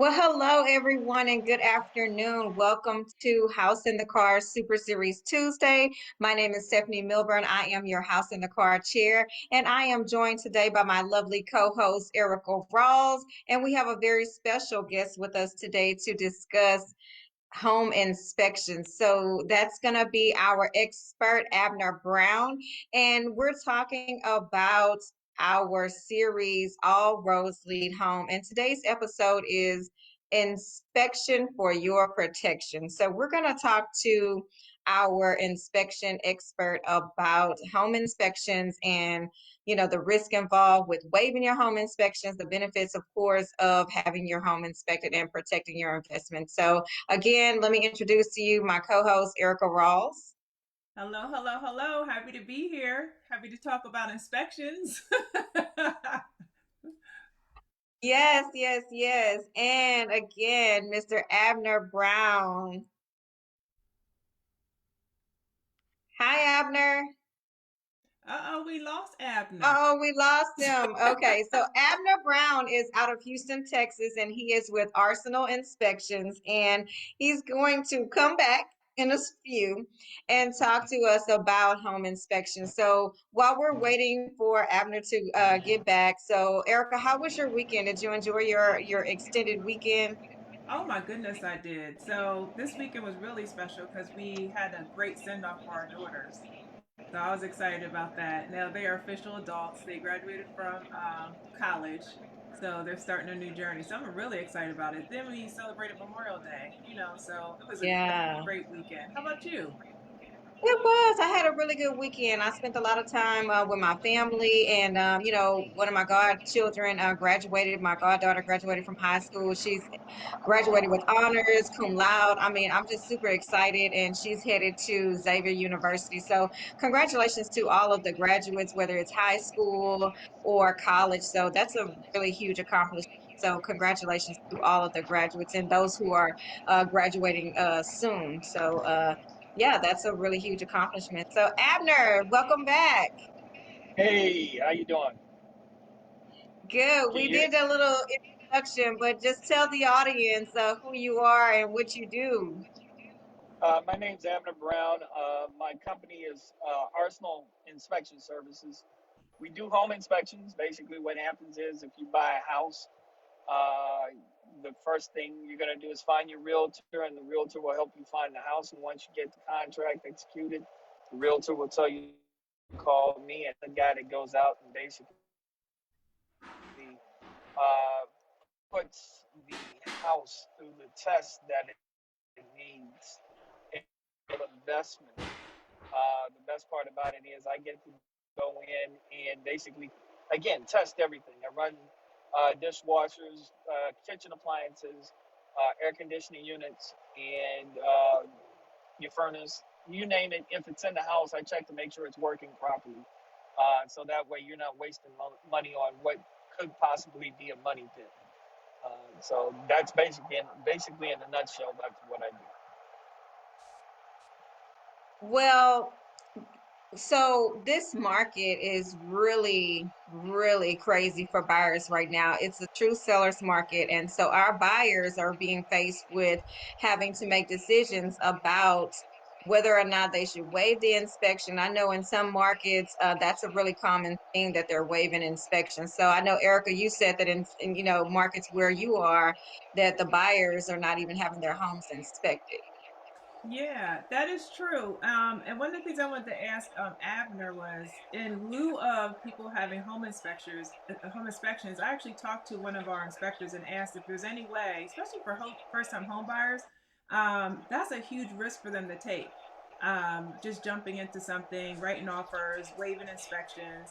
Well, hello everyone and good afternoon. Welcome to House in the Car Super Series Tuesday. My name is Stephanie Milburn. I am your House in the Car chair, and I am joined today by my lovely co-host Erica Rawls, and we have a very special guest with us today to discuss home inspections. So that's going to be our expert, Abner Brown. And we're talking about our series, All Roads Lead Home. And today's episode is Inspection for Your Protection. So we're going to talk to our inspection expert about home inspections and the risk involved with waiving your home inspections, the benefits of course of having your home inspected and protecting your investment. So again, let me introduce to you my co-host, Erica Rawls. Hello, hello, hello. Happy to be here. Happy to talk about inspections. Yes, yes, yes. And again, Mr. Abner Brown. Hi, Abner. Uh-oh, we lost Abner. Oh, we lost him. Okay, so Abner Brown is out of Houston, Texas, and he is with Arsenal Inspections, and he's going to come back in a few and talk to us about home inspections. So while we're waiting for Abner to get back, so Erica, how was your weekend? Did you enjoy your extended weekend? Oh my goodness, I did. So this weekend was really special because we had a great send off for our daughters. So I was excited about that. Now they are official adults. They graduated from college. So they're starting a new journey. So I'm really excited about it. Then we celebrated Memorial Day, so it was a Yeah. great weekend. How about you? It was. I had a really good weekend. I spent a lot of time with my family, and one of my godchildren graduated. My goddaughter graduated from high school. She's graduated with honors, cum laude. I mean, I'm just super excited, and she's headed to Xavier University. So, congratulations to all of the graduates, whether it's high school or college. So, that's a really huge accomplishment. So, congratulations to all of the graduates and those who are graduating soon. So, yeah, that's a really huge accomplishment. So, Abner, welcome back. Hey, how you doing? Good. Can We you hear? did a little introduction, but just tell the audience who you are and what you do. My name's Abner Brown. My company is Arsenal Inspection Services. We do home inspections. Basically, what happens is if you buy a house, uh, the first thing you're going to do is find your realtor, and the realtor will help you find the house. And once you get the contract executed, the realtor will tell you to call me and the guy that goes out and basically uh, puts the house through the test that it needs investment. The best part about it is I get to go in and basically, again, test everything. I run dishwashers, kitchen appliances, air conditioning units, and your furnace, you name it. If it's in the house, I check to make sure it's working properly. So that way you're not wasting money on what could possibly be a money pit. So that's basically in a nutshell, that's what I do. Well, so this market is really, really crazy for buyers right now. It's a true seller's market. And so our buyers are being faced with having to make decisions about whether or not they should waive the inspection. I know in some markets, that's a really common thing that they're waiving inspections. So I know, Erica, you said that in markets where you are, that the buyers are not even having their homes inspected. Yeah, that is true. And one of the things I wanted to ask Abner was, in lieu of people having home inspections, I actually talked to one of our inspectors and asked if there's any way, especially for first-time home buyers, that's a huge risk for them to take. Just jumping into something, writing offers, waiving inspections.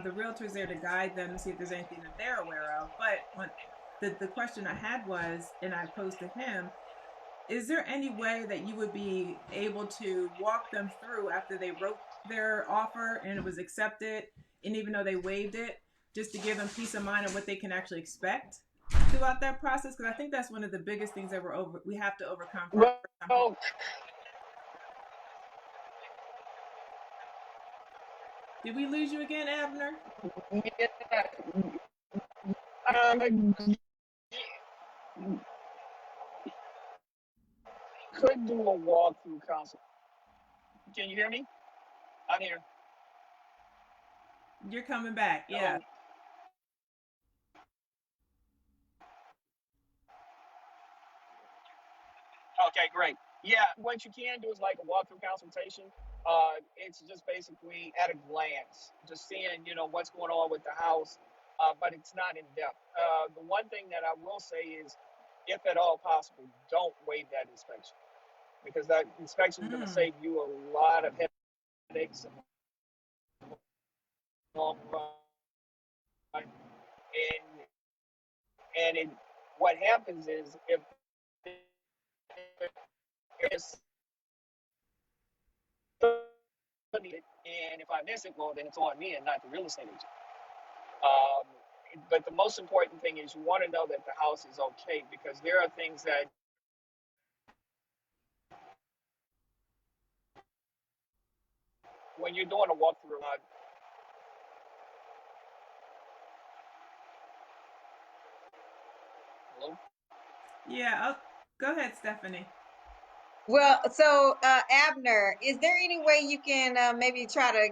The realtor's there to guide them to see if there's anything that they're aware of. But the question I had was, and I posed to him, is there any way that you would be able to walk them through after they wrote their offer and it was accepted, and even though they waived it, just to give them peace of mind of what they can actually expect throughout that process? Because I think that's one of the biggest things that we have to overcome for our Well, first time home. Did we lose you again, Abner? yeah, uh, Could do a walkthrough consult. Can you hear me? I'm here. You're coming back. Yeah. Hello. Okay, great. Yeah, what you can do is like a walkthrough consultation. It's just basically at a glance, just seeing, what's going on with the house, but it's not in depth. The one thing that I will say is, if at all possible, don't waive that inspection because that inspection is going to Mm. save you a lot of headaches in the long run. And it, what happens is if there's and if I miss it, well, then it's on me and not the real estate agent. Um, but the most important thing is you want to know that the house is okay because there are things that when you're doing a walkthrough, hello? Yeah. Go ahead, Stephanie. Well, so Abner, is there any way you can maybe try to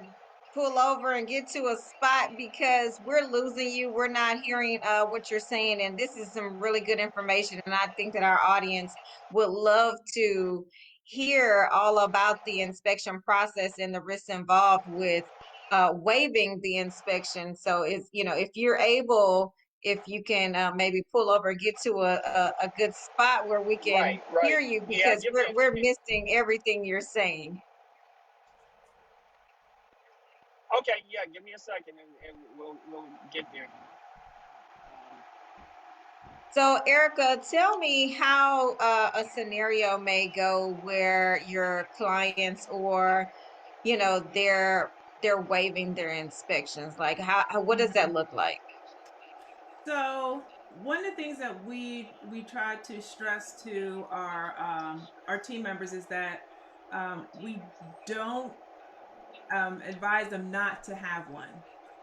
pull over and get to a spot because we're losing you. We're not hearing what you're saying, and this is some really good information. And I think that our audience would love to hear all about the inspection process and the risks involved with waiving the inspection. So, if you're able, if you can maybe pull over, get to a good spot where we can Right, hear right. you Yeah, because we're missing everything you're saying. okay, yeah, give me a second and we'll get there. So, Erica, tell me how a scenario may go where your clients or, they're waiving their inspections. Like what does that Hmm. look like? So one of the things that we try to stress to our team members is that we don't advise them not to have one.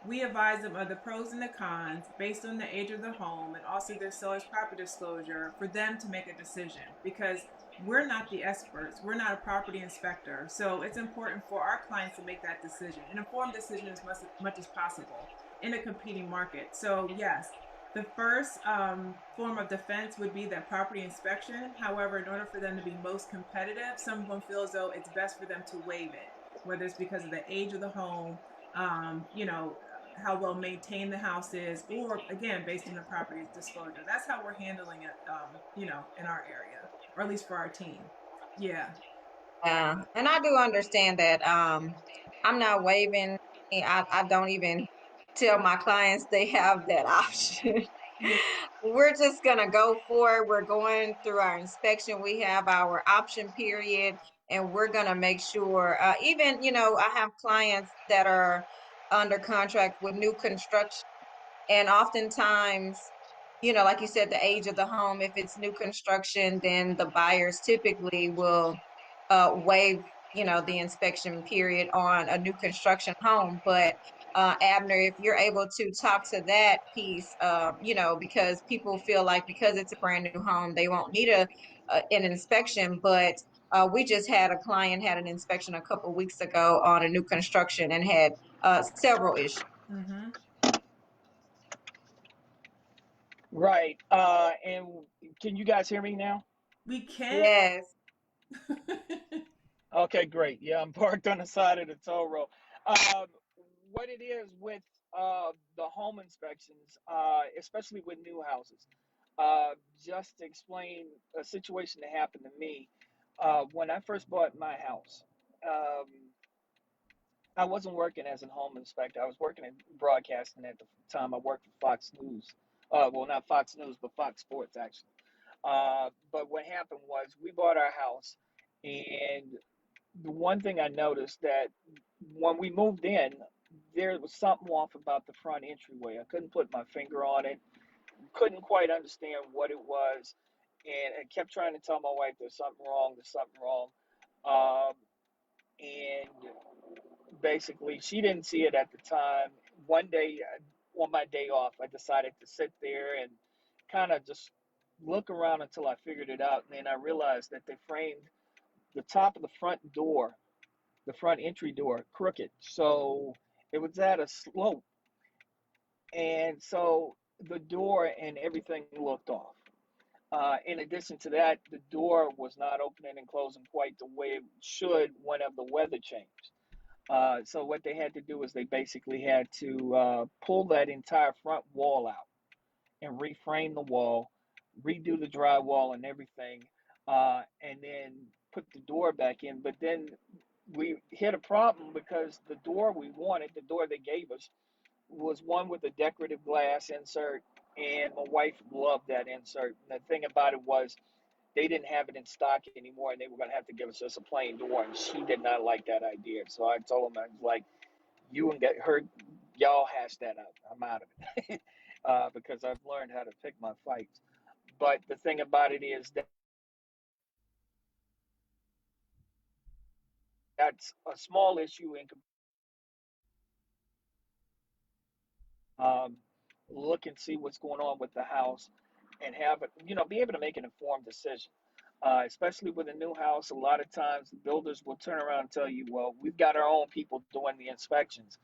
We advise them of the pros and the cons based on the age of the home and also their seller's property disclosure for them to make a decision because we're not the experts. We're not a property inspector. So it's important for our clients to make that decision, an informed decision as much as possible in a competing market. So, yes, the first form of defense would be that property inspection. However, in order for them to be most competitive, someone feels though it's best for them to waive it, whether it's because of the age of the home, how well maintained the house is, or again, based on the property disclosure. That's how we're handling it, in our area, or at least for our team. Yeah. Yeah, and I do understand that. I'm not waiving. I don't even tell my clients they have that option. We're just gonna go for it. We're going through our inspection. We have our option period, and we're gonna make sure. Even, I have clients that are under contract with new construction. And oftentimes, like you said, the age of the home, if it's new construction, then the buyers typically will waive, the inspection period on a new construction home. But Abner, if you're able to talk to that piece, because people feel like because it's a brand new home, they won't need an inspection. But we just had a client had an inspection a couple weeks ago on a new construction and had several issues. Mm-hmm. Right. And can you guys hear me now? We can. Yes. Okay, great. Yeah, I'm parked on the side of the toll road. Um, what it is with the home inspections, especially with new houses, just to explain a situation that happened to me when I first bought my house. Um, I wasn't working as a home inspector. I was working in broadcasting at the time. I worked for Fox News. Well, not Fox News, but Fox Sports, actually. But what happened was we bought our house, and the one thing I noticed that when we moved in, there was something off about the front entryway. I couldn't put my finger on it, couldn't quite understand what it was, and I kept trying to tell my wife there's something wrong, there's something wrong. Um, and basically, she didn't see it at the time. One day, on my day off, I decided to sit there and kind of just look around until I figured it out, and then I realized that they framed the top of the front door, the front entry door, crooked. So it was at a slope, and so the door and everything looked off. In addition to that, the door was not opening and closing quite the way it should whenever the weather changed. So what they had to do is they basically had to pull that entire front wall out and reframe the wall, redo the drywall and everything, and then put the door back in. But then we hit a problem because the door we wanted, the door they gave us, was one with a decorative glass insert, and my wife loved that insert. And the thing about it was they didn't have it in stock anymore, and they were going to have to give us just a plain door, and she did not like that idea. So I told them, I was like, you and get her, y'all hash that out. I'm out of it. Because I've learned how to pick my fights. But the thing about it is that that's a small issue in um, look and see what's going on with the house and have it, be able to make an informed decision. Especially with a new house, a lot of times the builders will turn around and tell you, well, we've got our own people doing the inspections.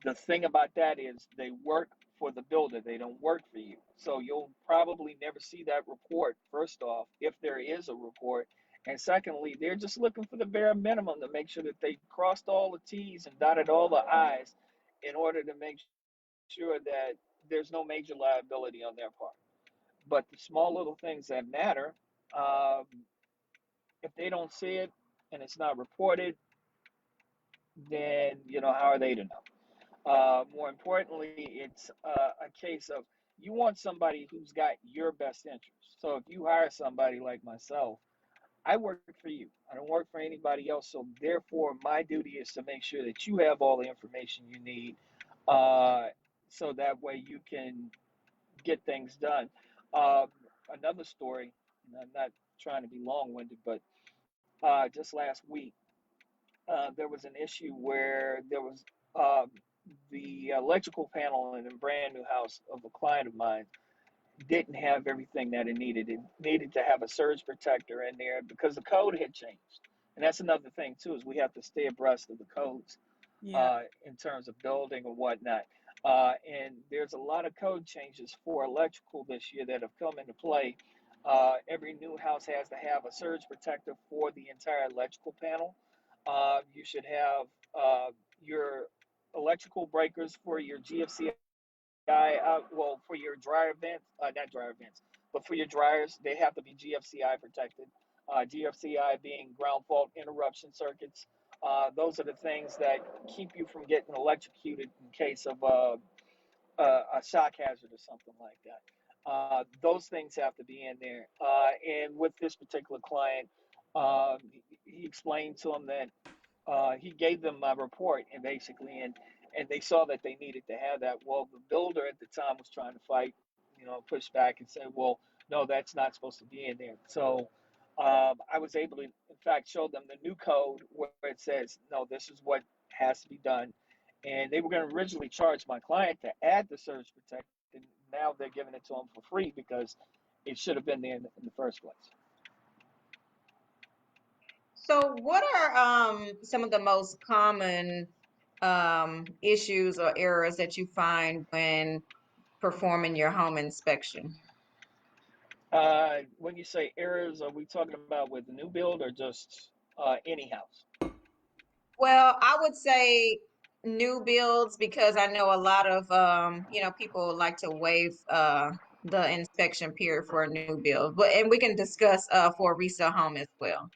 The thing about that is they work for the builder, they don't work for you. So you'll probably never see that report, first off, if there is a report. And secondly, they're just looking for the bare minimum to make sure that they crossed all the T's and dotted all the I's in order to make sure that there's no major liability on their part. But the small little things that matter, um, if they don't see it and it's not reported, then how are they to know? More importantly, it's a case of you want somebody who's got your best interest. So if you hire somebody like myself, I work for you. I don't work for anybody else. So therefore, my duty is to make sure that you have all the information you need, uh, so that way you can get things done. Um, Another story, and I'm not trying to be long-winded, but just last week, there was an issue where there was um, the electrical panel in a brand new house of a client of mine didn't have everything that it needed. It needed to have a surge protector in there because the code had changed. And that's another thing too, is we have to stay abreast of the codes Yeah. in terms of building or whatnot. And there's a lot of code changes for electrical this year that have come into play. Every new house has to have a surge protector for the entire electrical panel. You should have your electrical breakers for your GFCI, well, for your dryer vents, not dryer vents, but for your dryers, they have to be GFCI protected. GFCI being ground fault interruption circuits. Those are the things that keep you from getting electrocuted in case of a shock hazard or something like that. Those things have to be in there. And with this particular client, he explained to them that he gave them my report and basically, and they saw that they needed to have that. Well, the builder at the time was trying to fight, push back and say, well, no, that's not supposed to be in there. So I was able to, in fact, show them the new code where it says, no, this is what has to be done. And they were going to originally charge my client to add the surge protector. And now they're giving it to them for free because it should have been there in the first place. So what are some of the most common issues or errors that you find when performing your home inspection? When you say errors, are we talking about with the new build or just any house? Well, I would say new builds because I know a lot of people like to waive the inspection period for a new build. But and we can discuss for a resale home as well.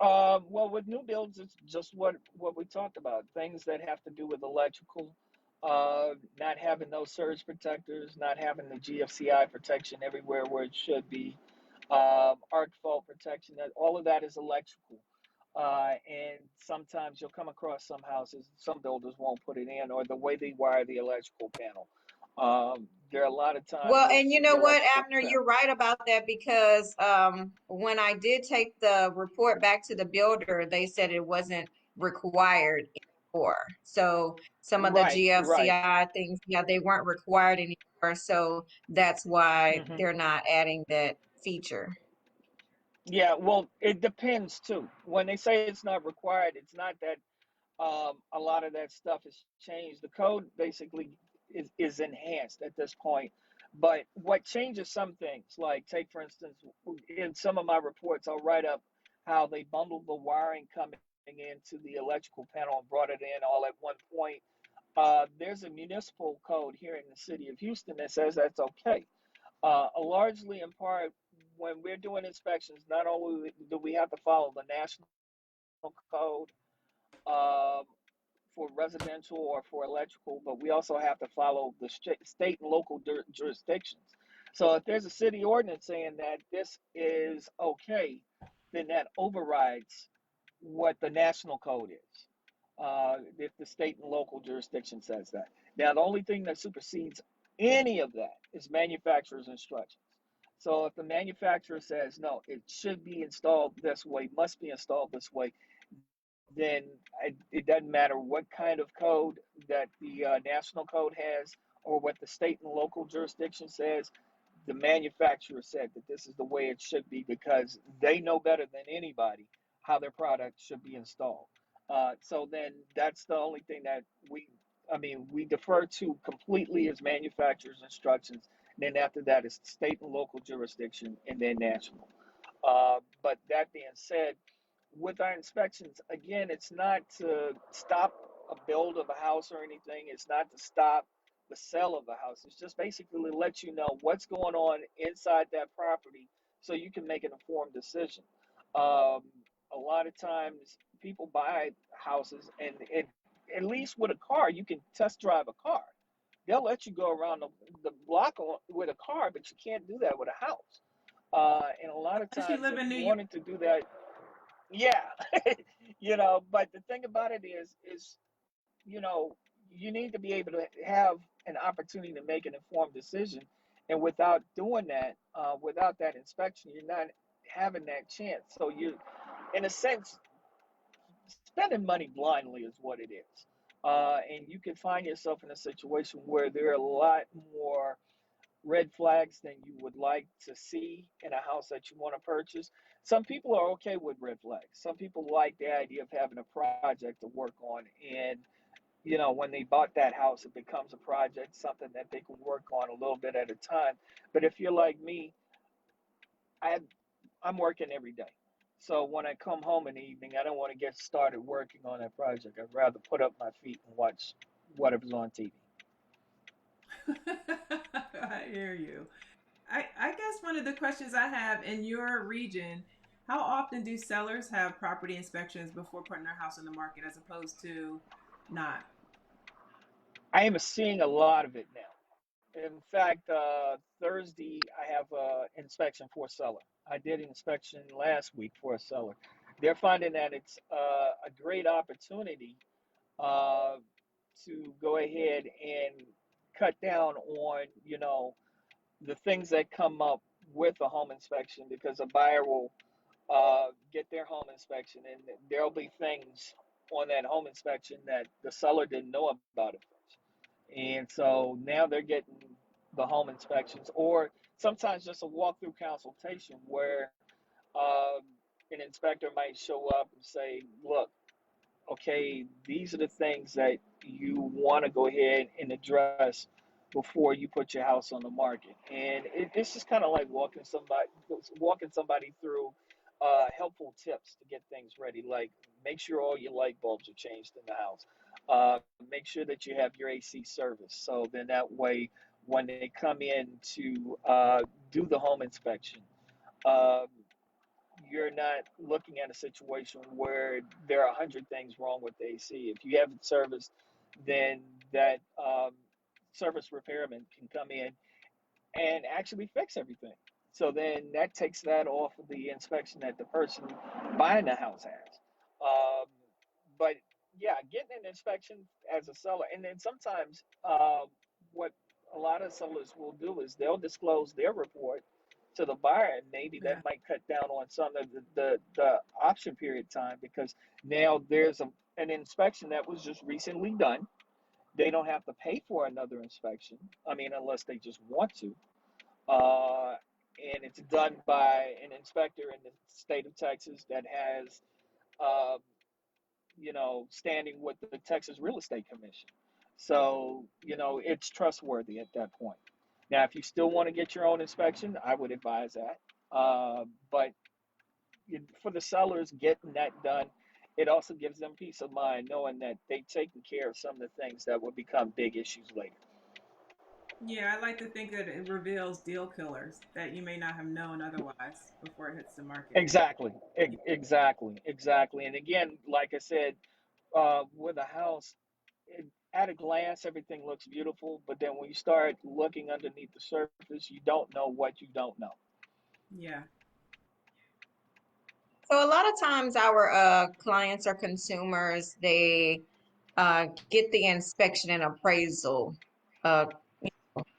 Well, with new builds, it's just what we talked about. Things that have to do with electrical, not having those surge protectors, not having the GFCI protection everywhere where it should be, arc fault protection. That all of that is electrical. And sometimes you'll come across some houses, some builders won't put it in, or the way they wire the electrical panel. There are a lot of times Well, you'll and you see know the what, electrical Abner, panel. you're right about that because when I did take the report back to the builder, they said it wasn't required anymore. So some of the Right, right. GFCI things, yeah, they weren't required anymore. so that's why Hmm. they're not adding that feature. Yeah, well, it depends too. When they say it's not required, it's not that a lot of that stuff has changed. The code basically is enhanced at this point. But what changes some things, like take for instance, in some of my reports, I'll write up how they bundled the wiring coming into the electrical panel and brought it in all at one point. There's a municipal code here in the city of Houston that says that's okay. Largely in part, when we're doing inspections, not only do we have to follow the national code, um, for residential or for electrical, but we also have to follow the state and local jurisdictions. So if there's a city ordinance saying that this is okay, then that overrides what the national code is. If the state and local jurisdiction says that. Now, the only thing that supersedes any of that is manufacturer's instructions. So if the manufacturer says, no, it should be installed this way, must be installed this way, then it doesn't matter what kind of code that the national code has or what the state and local jurisdiction says. The manufacturer said that this is the way it should be because they know better than anybody how their product should be installed. So then that's the only thing that we defer to completely as manufacturer's instructions. And then after that is state and local jurisdiction and then national. But that being said, with our inspections, again, it's not to stop a build of a house or anything. It's not to stop the sale of a house. It's just basically to let you know what's going on inside that property so you can make an informed decision. Um, a lot of times people buy houses and at least with a car, you can test drive a car. They'll let you go around the block with a car, but you can't do that with a house. And a lot of Unless you times, live if in you New York. wanted to do that, yeah, but the thing about it is, you know, you need to be able to have an opportunity to make an informed decision. And without doing that, without that inspection, you're not having that chance. So you, in a sense, spending money blindly is what it is. And you can find yourself in a situation where there are a lot more red flags than you would like to see in a house that you want to purchase. Some people are okay with red flags. Some people like the idea of having a project to work on. And, when they bought that house, it becomes a project, something that they can work on a little bit at a time. But if you're like me, I, I'm working every day. So when I come home in the evening, I don't want to get started working on that project. I'd rather put up my feet and watch whatever's on TV. I hear you. I guess one of the questions I have in your region, how often do sellers have property inspections before putting their house on the market as opposed to not? I am seeing a lot of it now. In fact, Thursday I have an inspection for a seller. I did an inspection last week for a seller. They're finding that it's a great opportunity uh, to go ahead and cut down on, the things that come up with a home inspection because a buyer will get their home inspection and there'll be things on that home inspection that the seller didn't know about at first. And so now they're getting the home inspections, or sometimes just a walkthrough consultation where um, an inspector might show up and say, look, okay, these are the things that you want to go ahead and address before you put your house on the market. And it's just kind of like walking somebody through helpful tips to get things ready. Like make sure all your light bulbs are changed in the house. Uh, Make sure that you have your AC service. So then that way, when they come in to do the home inspection, um, you're not looking at a situation where there are 100 things wrong with the AC. If you have it serviced, then that service repairman can come in and actually fix everything. So then that takes that off of the inspection that the person buying the house has. Um, but yeah, getting an inspection as a seller, and then sometimes what a lot of sellers will do is they'll disclose their report to the buyer, and maybe Yeah. that might cut down on some of the option period time because now there's an inspection that was just recently done They don't have to pay for another inspection. I mean, unless they just want to. Uh, and it's done by an inspector in the state of Texas that has, uh, standing with the Texas Real Estate Commission. So, it's trustworthy at that point. Now, if you still want to get your own inspection, I would advise that. But for the sellers getting that done, it also gives them peace of mind knowing that they've taken care of some of the things that will become big issues later. Yeah, I like to think that it reveals deal killers that you may not have known otherwise before it hits the market. Exactly, exactly. And again, like I said, with a house, at a glance, everything looks beautiful, but then when you start looking underneath the surface, you don't know what you don't know. Yeah. So a lot of times our clients or consumers, they get the inspection and appraisal uh,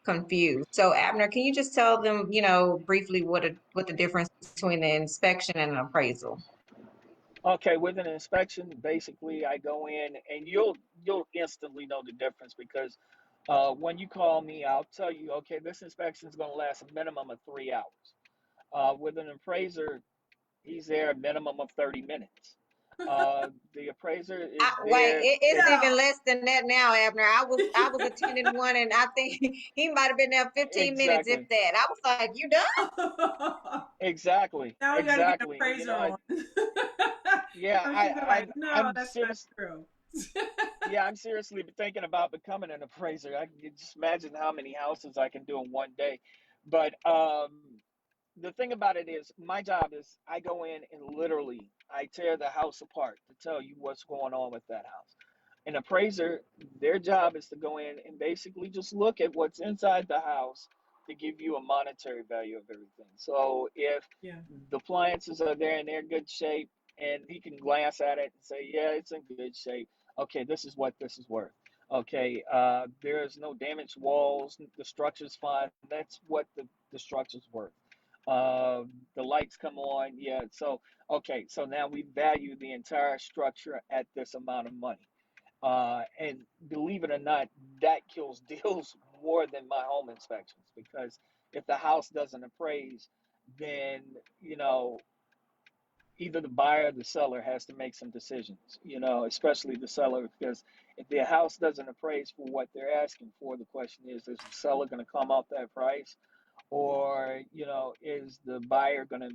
confused. So Abner, can you just tell them, briefly what the difference between the inspection and an appraisal? Okay, with an inspection, basically, I go in and you'll instantly know the difference because when you call me, I'll tell you, okay, this inspection is going to last a minimum of 3 hours. With an appraiser, he's there a minimum of 30 minutes. The appraiser is Wait, there. it's It's even No. less than that now, Abner. I was attending one, and I think he might have been there 15 minutes, if exactly, that. I was like, "You done?" exactly, Now we got to get an exactly. appraiser on. Yeah, Now she'll be like, no, I'm that's not serious. true. Yeah, I'm seriously thinking about becoming an appraiser. I can just imagine how many houses I can do in one day. But the thing about it is, my job is I go in and literally I tear the house apart to tell you what's going on with that house. An appraiser, their job is to go in and basically just look at what's inside the house to give you a monetary value of everything. So if Yeah. the appliances are there and they're in good shape, and he can glance at it and say, yeah, it's in good shape. Okay, this is what this is worth. Okay, there's no damaged walls. The structure's fine. That's what the structure's worth. The lights come on. Yeah. So, okay. So now we value the entire structure at this amount of money. And believe it or not, that kills deals more than my home inspections because if the house doesn't appraise, then, either the buyer or the seller has to make some decisions, especially the seller, because if the house doesn't appraise for what they're asking for, the question is the seller going to come out that price? Or, is the buyer going to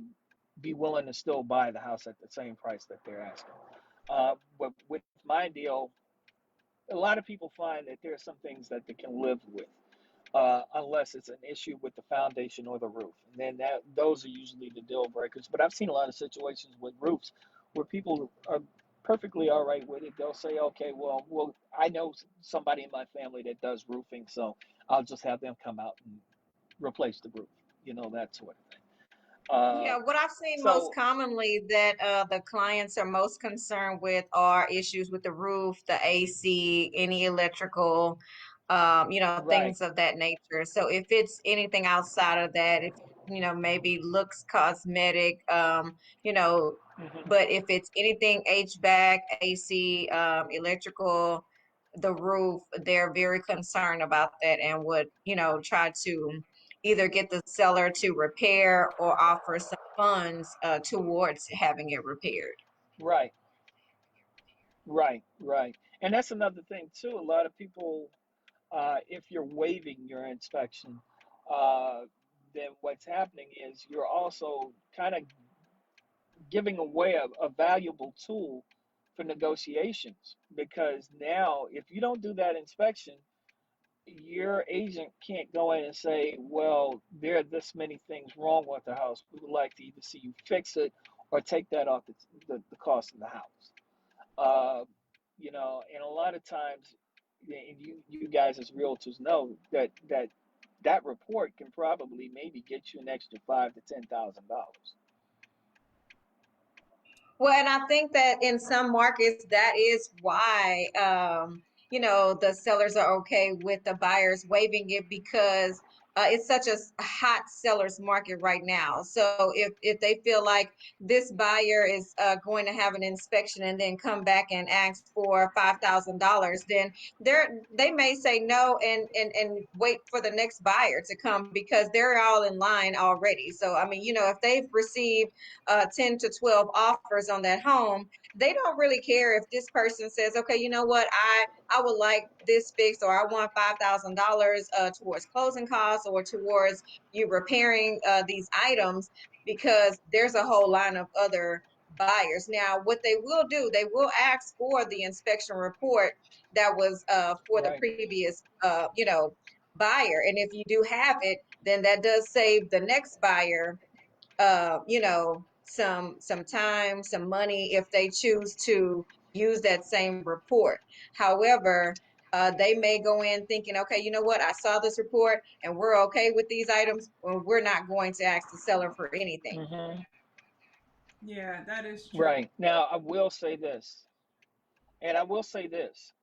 be willing to still buy the house at the same price that they're asking? But with my deal, a lot of people find that there are some things that they can live with, unless it's an issue with the foundation or the roof. And then those are usually the deal breakers. But I've seen a lot of situations with roofs where people are perfectly all right with it. They'll say, okay, well, I know somebody in my family that does roofing, so I'll just have them come out and replace the roof, that sort of thing. Uh, Yeah, what I've seen most so, commonly that the clients are most concerned with are issues with the roof, the AC, any electrical, right. things of that nature. So if it's anything outside of that, if maybe looks cosmetic, you know, Hmm. but if it's anything HVAC, AC, electrical, the roof, they're very concerned about that and would, try to either get the seller to repair or offer some funds towards having it repaired. Right, right. And that's another thing, too. A lot of people, if you're waiving your inspection, uh, then what's happening is you're also kind of giving away a valuable tool for negotiations because now if you don't do that inspection, your agent can't go in and say, well, there are this many things wrong with the house. We would like to either see you fix it or take that off the cost of the house. Uh, and a lot of times, and you guys as realtors know that report can probably maybe get you an extra $5,000 to $10,000. Well, and I think that in some markets, that is why, the sellers are okay with the buyers waiving it because it's such a hot seller's market right now. So if they feel like this buyer is going to have an inspection and then come back and ask for $5,000, then they may say no and wait for the next buyer to come because they're all in line already. So I mean, if they've received 10 to 12 offers on that home, they don't really care if this person says, okay, you know what, I would like this fixed, or I want $5,000 towards closing costs or towards you repairing these items, because there's a whole line of other buyers. Now, what they will do, they will ask for the inspection report that was for the Right. previous, buyer. And if you do have it, then that does save the next buyer some time, some money if they choose to use that same report. However, they may go in thinking, okay, you know what, I saw this report and we're okay with these items, well, we're not going to ask the seller for anything. Hmm. Yeah, that is true. Right. Now, I will say this, and I will say this.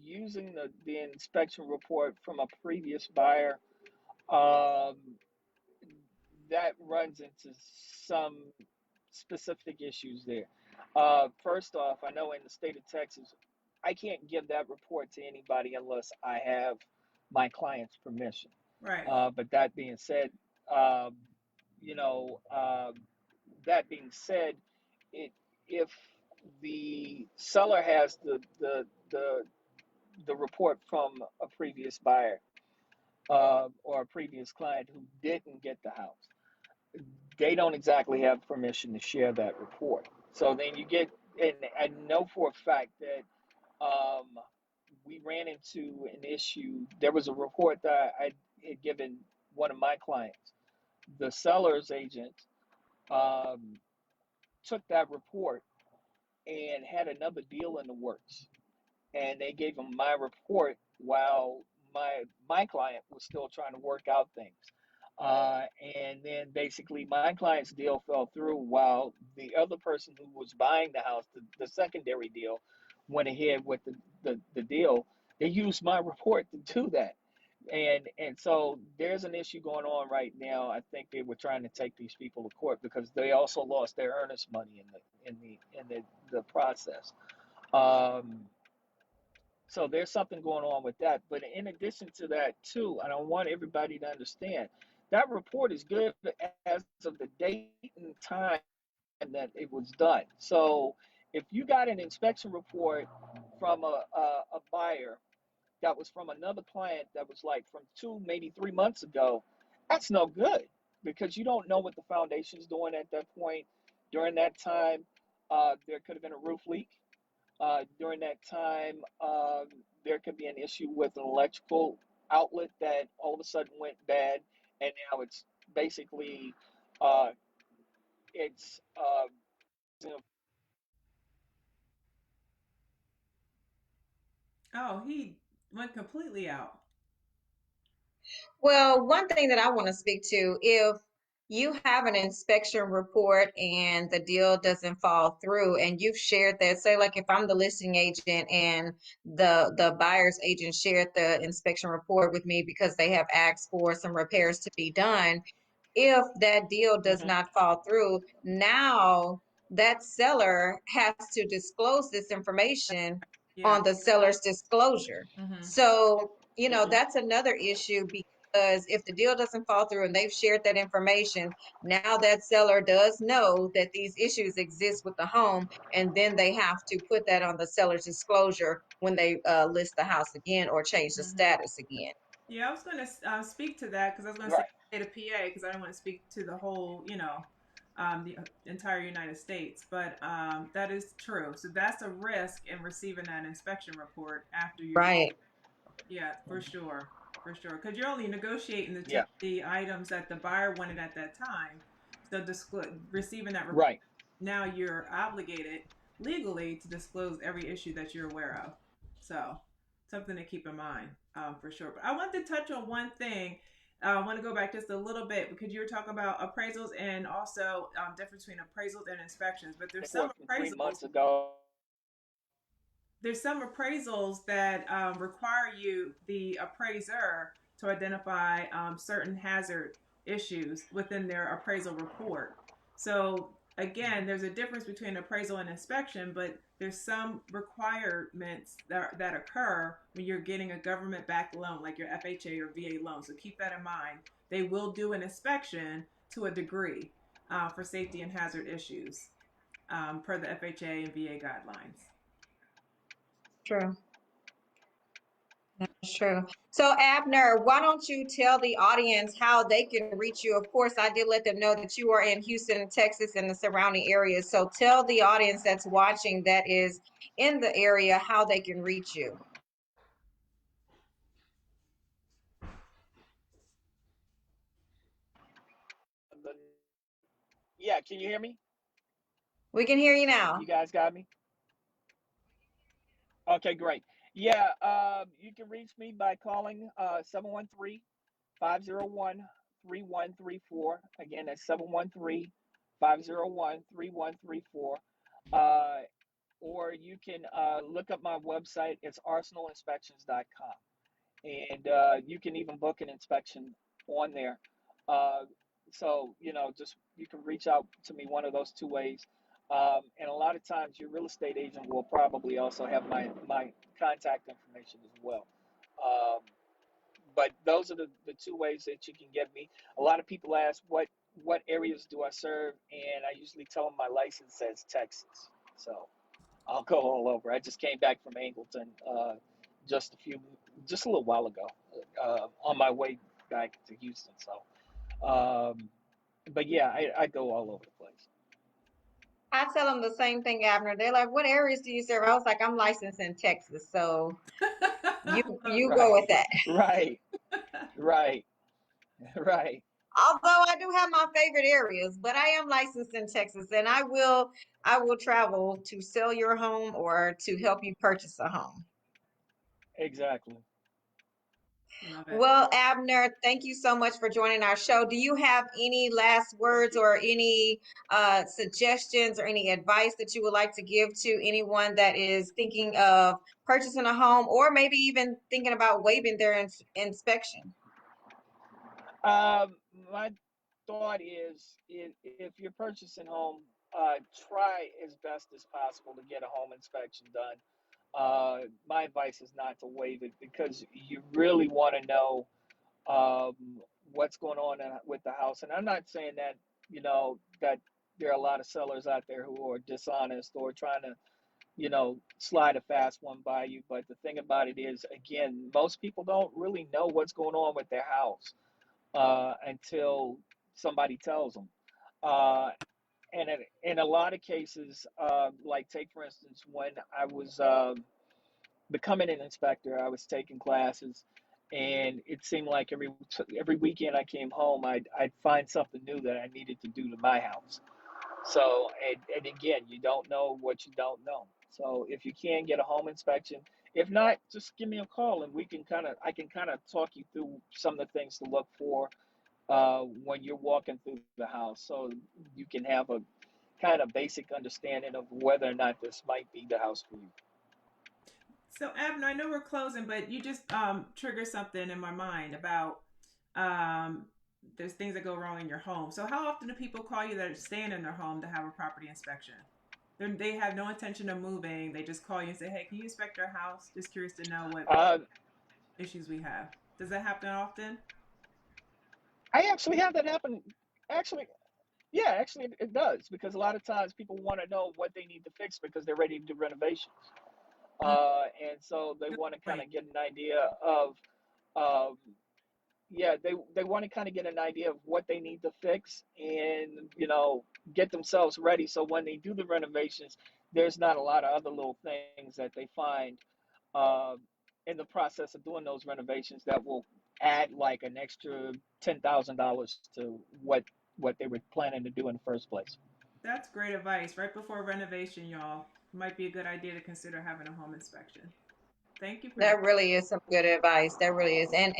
Using the inspection report from a previous buyer, um, that runs into some specific issues there. First off, I know in the state of Texas, I can't give that report to anybody unless I have my client's permission. Right. But that being said, um, you know, that being said, it if the seller has the report from a previous buyer or a previous client who didn't get the house, they don't exactly have permission to share that report. So then you get, and I know for a fact that um, we ran into an issue. There was a report that I had given one of my clients. The seller's agent um, took that report and had another deal in the works, and they gave him my report while my client was still trying to work out things. And then basically my client's deal fell through while the other person who was buying the house, the secondary deal, went ahead with the deal. They used my report to do that. And so there's an issue going on right now. I think they were trying to take these people to court because they also lost their earnest money in the process. Um, so there's something going on with that. But in addition to that, too, and I want everybody to understand that report is good as of the date and time that it was done. So if you got an inspection report from a buyer that was from another client that was like from 2, maybe 3 months ago, that's no good because you don't know what the foundation's doing at that point. During that time, there could have been a roof leak. During that time, there could be an issue with an electrical outlet that all of a sudden went bad, and now it's basically uh, it's you know, Oh, he went completely out. Well, one thing that I want to speak to, if you have an inspection report and the deal doesn't fall through and you've shared that, say like if I'm the listing agent and the buyer's agent shared the inspection report with me because they have asked for some repairs to be done, if that deal does mhm, not fall through, now that seller has to disclose this information Yeah. on the seller's disclosure. Mm-hmm. So, mhm, that's another issue because if the deal doesn't fall through and they've shared that information, now that seller does know that these issues exist with the home, and then they have to put that on the seller's disclosure when they list the house again or change the Mm-hmm. status again. Yeah, I was going to speak to that because I was going to say right, state of PA because I don't want to speak to the whole, the entire United States. But that is true. So that's a risk in receiving that inspection report after you. Right. Yeah, for sure, for sure. Because you're only negotiating yeah, the items that the buyer wanted at that time. So receiving that report, right. now you're obligated legally to disclose every issue that you're aware of. So something to keep in mind for sure. But I want to touch on one thing. I want to go back just a little bit because you were talking about appraisals and also difference between appraisals and inspections. But Report from 3 months ago. there's some appraisals that require you, the appraiser, to identify certain hazard issues within their appraisal report. So again, there's a difference between appraisal and inspection, but there's some requirements that occur when you're getting a government-backed loan, like your FHA or VA loan. So keep that in mind. They will do an inspection to a degree for safety and hazard issues per the FHA and VA guidelines. True. That's true. So Abner, why don't you tell the audience how they can reach you? Of course, I did let them know that you are in Houston, Texas, and the surrounding areas. So tell the audience that's watching that is in the area how they can reach you. The- Yeah, can you hear me? We can hear you now. You guys got me? Okay, great. Yeah, you can reach me by calling 713-501-3134. Again, that's 713-501-3134. Uh, or you can look up my website. It's arsenalinspections.com. And you can even book an inspection on there. Uh, so, just you can reach out to me one of those two ways. And a lot of times your real estate agent will probably also have my contact information as well. Um, but those are the two ways that you can get me. A lot of people ask what areas do I serve, and I usually tell them my license says Texas. So I'll go all over. I just came back from Angleton just a few, just a little while ago, on my way back to Houston. So, but yeah, I go all over the place. I tell them the same thing, Abner. They're like, "What areas do you serve?" I was like, "I'm licensed in Texas, so you Love you it. go with Right, that." right, right, right. Although I do have my favorite areas, but I am licensed in Texas, and I will travel to sell your home or to help you purchase a home. Exactly. Love it. Well, Abner, thank you so much for joining our show. Do you have any last Thank words you. or any suggestions or any advice that you would like to give to anyone that is thinking of purchasing a home or maybe even thinking about waiving their inspection? Um, my thought is if you're purchasing home, try as best as possible to get a home inspection done. My advice is not to waive it because you really want to know um, what's going on with the house. And I'm not saying that, that there are a lot of sellers out there who are dishonest or trying to, slide a fast one by you. But the thing about it is, again, most people don't really know what's going on with their house until somebody tells them. Uh, and in a lot of cases, like take for instance, when I was becoming an inspector, I was taking classes, and it seemed like every weekend I came home, I'd find something new that I needed to do to my house. So, and again, you don't know what you don't know. So if you can get a home inspection, if not, just give me a call and I can kind of talk you through some of the things to look for when you're walking through the house, so you can have a kind of basic understanding of whether or not this might be the house for you. So, Abner, I know we're closing, but you just triggered something in my mind about um, there's things that go wrong in your home. So, how often do people call you that are staying in their home to have a property inspection? They have no intention of moving. They just call you and say, "Hey, can you inspect our house? Just curious to know what Uh, issues we have." Does that happen often? I actually have that happen. Actually, yeah, actually it does because a lot of times people want to know what they need to fix because they're ready to do renovations, Mm, and so they good want to kind point. of get an idea of, um, yeah, they want to kind of get an idea of what they need to fix and get themselves ready so when they do the renovations, there's not a lot of other little things that they find uh, in the process of doing those renovations that will add like an extra $10,000 to what they were planning to do in the first place. That's great advice. Right before renovation, y'all, might be a good idea to consider having a home inspection. Thank you for that. That really is some good advice. That really is. And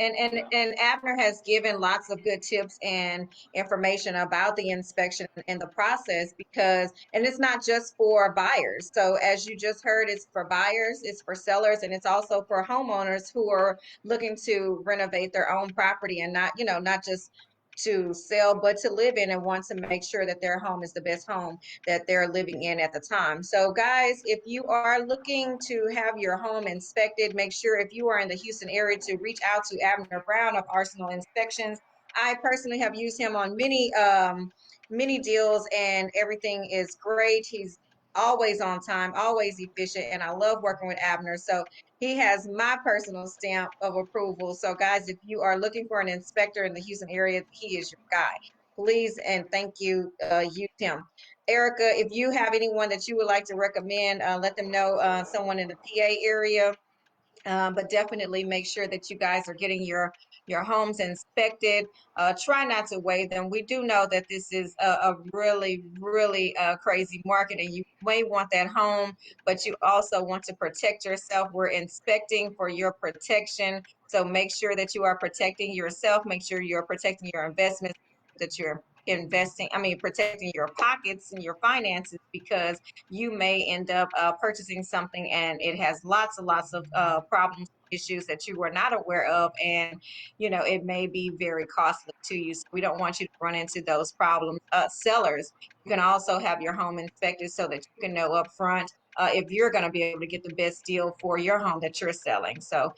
Abner has given lots of good tips and information about the inspection and the process because and it's not just for buyers. So as you just heard, it's for buyers, it's for sellers, and it's also for homeowners who are looking to renovate their own property and not, not just to sell, but to live in and want to make sure that their home is the best home that they're living in at the time. So, guys, if you are looking to have your home inspected, make sure if you are in the Houston area to reach out to Abner Brown of Arsenal Inspections. I personally have used him on many deals, and everything is great. He's always on time, always efficient, and I love working with Abner. So he has my personal stamp of approval. So, guys, if you are looking for an inspector in the Houston area, he is your guy. Please and thank you. Use him. Erica, if you have anyone that you would like to recommend, let them know, someone in the PA area. But definitely make sure that you guys are getting your homes inspected. Try not to waive them. We do know that this is a really crazy market, and you may want that home, but you also want to protect yourself. We're inspecting for your protection, so make sure that you are protecting yourself. Make sure you're protecting your investments, that you're protecting your pockets and your finances because you may end up purchasing something and it has lots and lots of problems, issues that you were not aware of, and it may be very costly to you. So we don't want you to run into those problems. Sellers, you can also have your home inspected so that you can know upfront if you're going to be able to get the best deal for your home that you're selling. So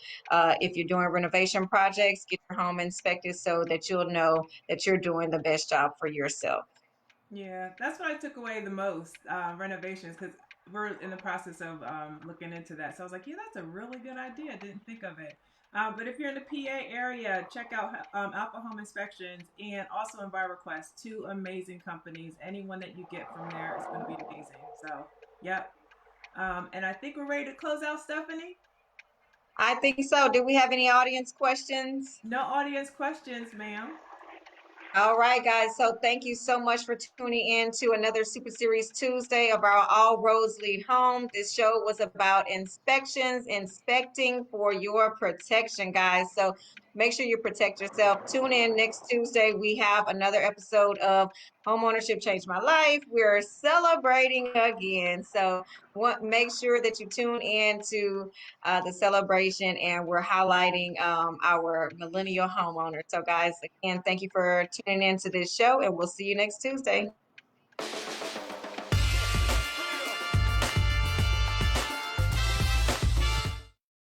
if you're doing renovation projects, get your home inspected so that you'll know that you're doing the best job for yourself. Yeah, that's what I took away the most, renovations, because we're in the process of looking into that. So I was like, yeah, that's a really good idea. I didn't think of it. But if you're in the PA area, check out Alpha Home Inspections and also EnviroQuest, two amazing companies. Anyone that you get from there is going to be amazing. So, yep. And I think we're ready to close out, Stephanie. I think so. Do we have any audience questions? No audience questions, ma'am. All right, guys. So thank you so much for tuning in to another Super Series Tuesday of our All Roads Lead Home. This show was about inspections, inspecting for your protection, guys. So make sure you protect yourself. Tune in next Tuesday. We have another episode of Homeownership Changed My Life. We're celebrating again. So make sure that you tune in to the celebration, and we're highlighting our millennial homeowners. So, guys, again, thank you for tuning into this show, and we'll see you next Tuesday.